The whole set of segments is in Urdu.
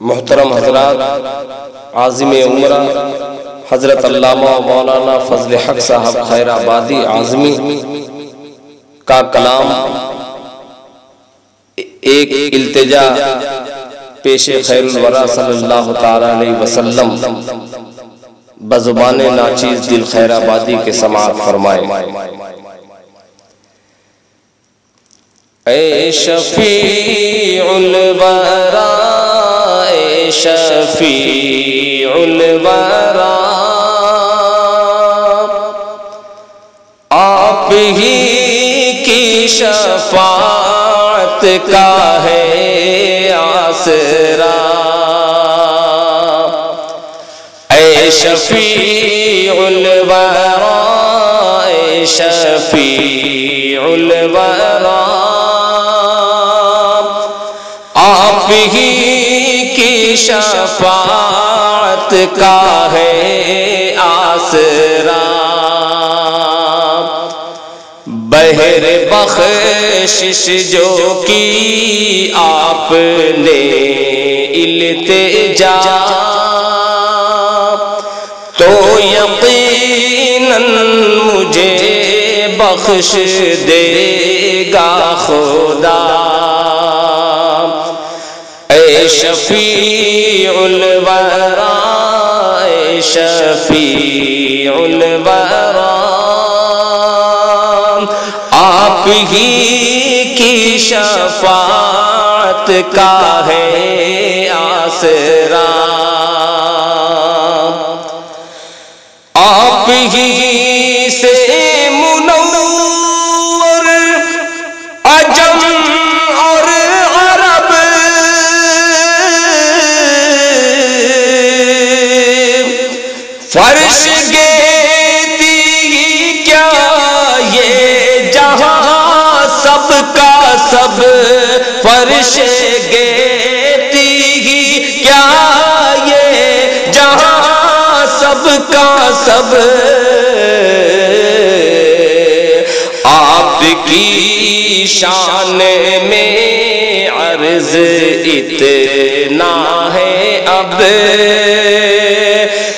محترم حضرات، عازم عمرہ حضرت علامہ مولانا فضل حق صاحب خیر آبادی عازمی کا کلام ایک التجا پیش خیر الورا صلی اللہ تعالی علیہ وسلم بزبان ناچیز دل خیر آبادی کے سماعت فرمائے۔ اے شفیع الورا، اے شفیع الورا، آپ ہی کی شفاعت کا ہے آسرا۔ اے شفیع الورا، اے شفیع الورا، آپ ہی کی شفاعت کا ہے آسرا۔ بہر بخشش جو کی آپ نے التجا، تو یقیناً مجھے بخش دے گا خدا۔ اے شفیع الورا، اے شفیع الورا، آپ ہی کی شفاعت کا ہے آسرا۔ آپ ہی سے منور عجم اور عرب، فرش گیتی کیا یہ جہاں سب کا سب، فرش گیتی کیا یہ جہاں سب کا سب، آپ کی شان میں عرض اتنا ہے اب،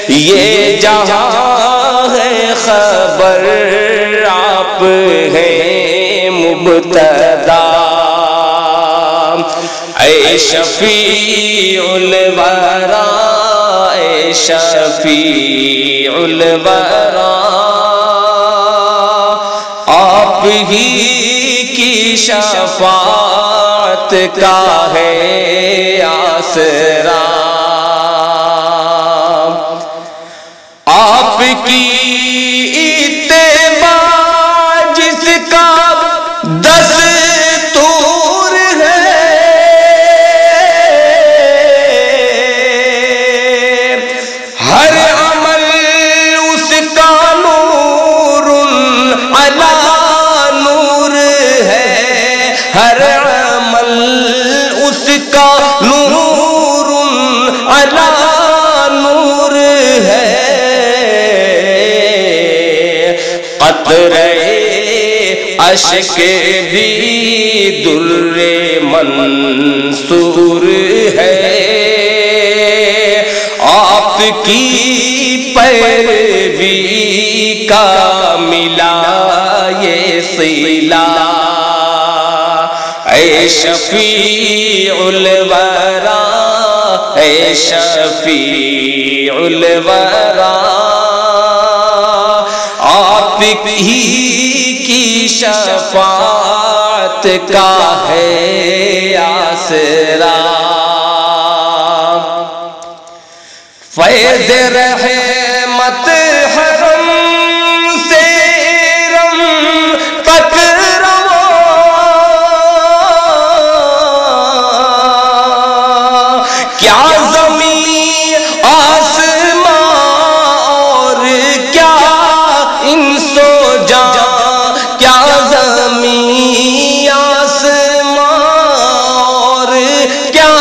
یہ جہاں ہے خبر آپ ہیں مبتدا۔ اے شفیع الورا، اے شفیع الورا، آپ ہی کی شفاعت کا ہے آسرا۔ آپ کی اتباع جس کا دستور ہے، ہر عمل اس کا نور علی نور ہے، ہر عمل اس کا نور علی نور ہے۔ قطرے اشک بھی در منصور ہے، آپ کی پیروی کا ملا یہ صلہ۔ اے شفیع الورا، اے شفیع الورا، آپ ہی کی شفاعت کا ہے آسرا۔ فیض رحمت حرم سے رم تک رواں، کیا زمین آسمان اور کیا انس و جاں، کیا زمین آسمان اور کیا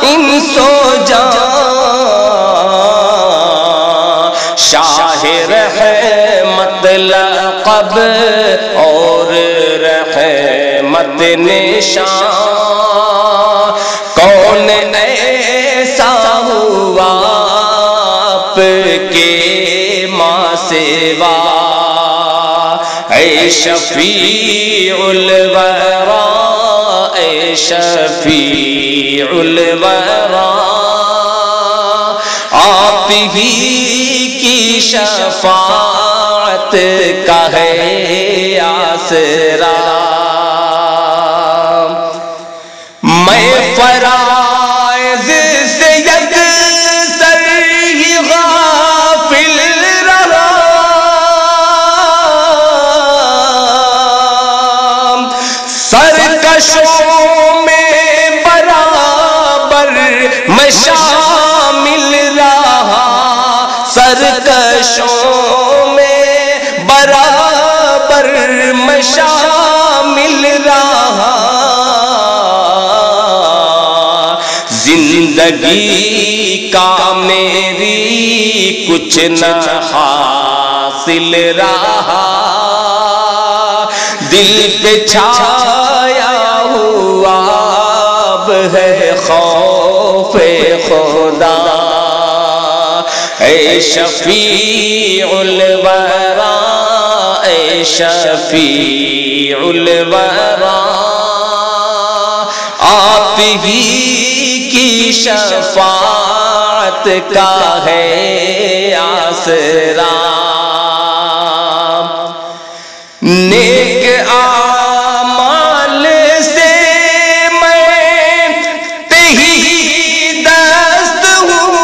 انس و جاں، شاہ رحمت لقب اور رحمت نشان، کون کے ماں سوا، اے شفیع الورا، اے شفیع الورا، آپ ہی کی شفاعت کا ہے آسرا۔ میں فرائض سے یکسر ہی غافل رہا، سرکشوں میں برابر میں شامل رہا، سرکشوں میں برابر میں شامل رہا، زندگی کا میری کچھ نہ حاصل رہا، دل پہ چھایا ہوا اب ہے خوف خدا، اے شفیع الورا، اے شفیع الورا، آپ ہی کی شفاعت کا ہے آسرا۔ نیک اعمال سے میں تہی دست ہوں،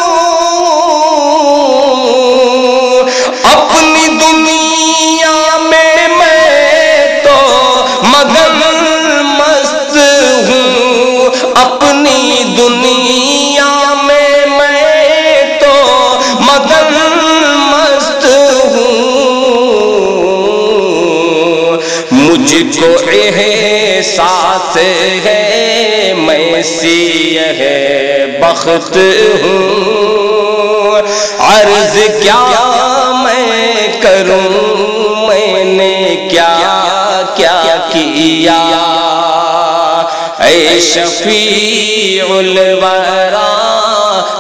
اپنی دنیا میں تو مگن مست ہوں، اپنی دنیا میں تو مگن مست ہوں، مجھ کو احساس ہے میں سیہ بخت ہوں، عرض کیا میں کروں میں نے کیا کیا کیا، اے شفیع الورا،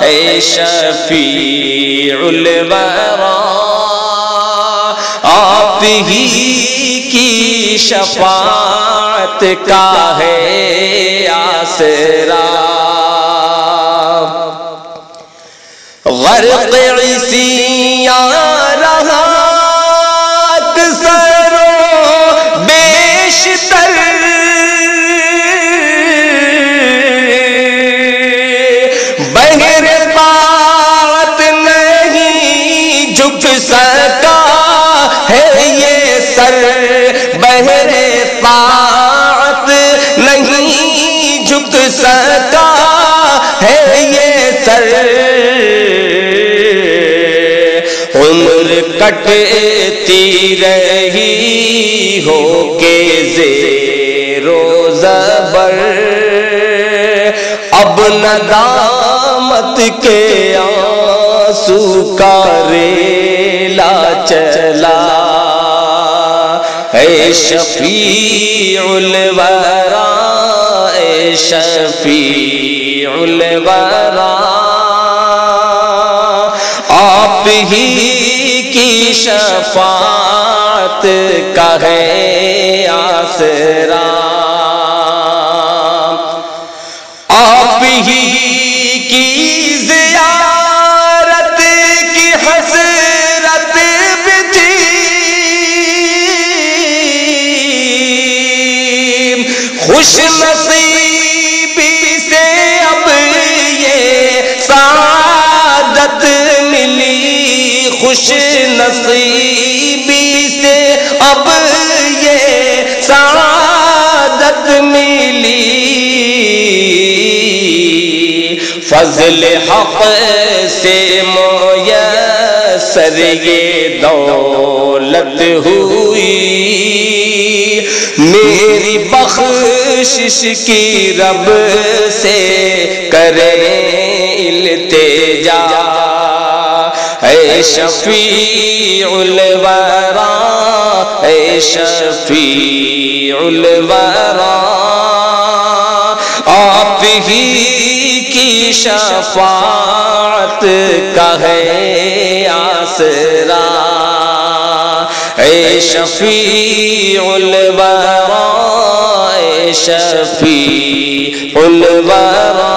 اے شفیع الورا، آپ ہی کی شفاعت کا ہے آسرا۔ غرق عصیاں رہا اکثر و بیشتر، بہر طاعت نہیں جھک سکا ہے یہ سر، بہر طاعت نہیں جھک سکا ہے یہ سر، عمر کٹتی رہی ہو کے زیر و زبر، اب ندامت کے آنسو کا ریلا چلا، اے شفیع الورا، اے شفیع الورا، آپ ہی کی شفاعت کا ہے آسرا، آپ ہی کی زیارت کی حسرت بھی تھی، خوش نصیبی سے اب یہ سعادت ملی، خوش نصیبی سے اب یہ سعادت ملی، فضل حق سے میسر یہ دولت ہوئی، میری بخشش کی رب سے کریں التجا، اے شفیع الورا، اے شفیع الورا، آپ ہی کی شفاعت کا ہے آسرا، اے شفیع الورا، اے شفیع الورا،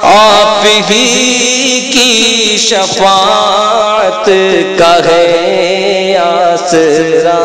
آپ ہی کی شفاعت کا ہے آسرا۔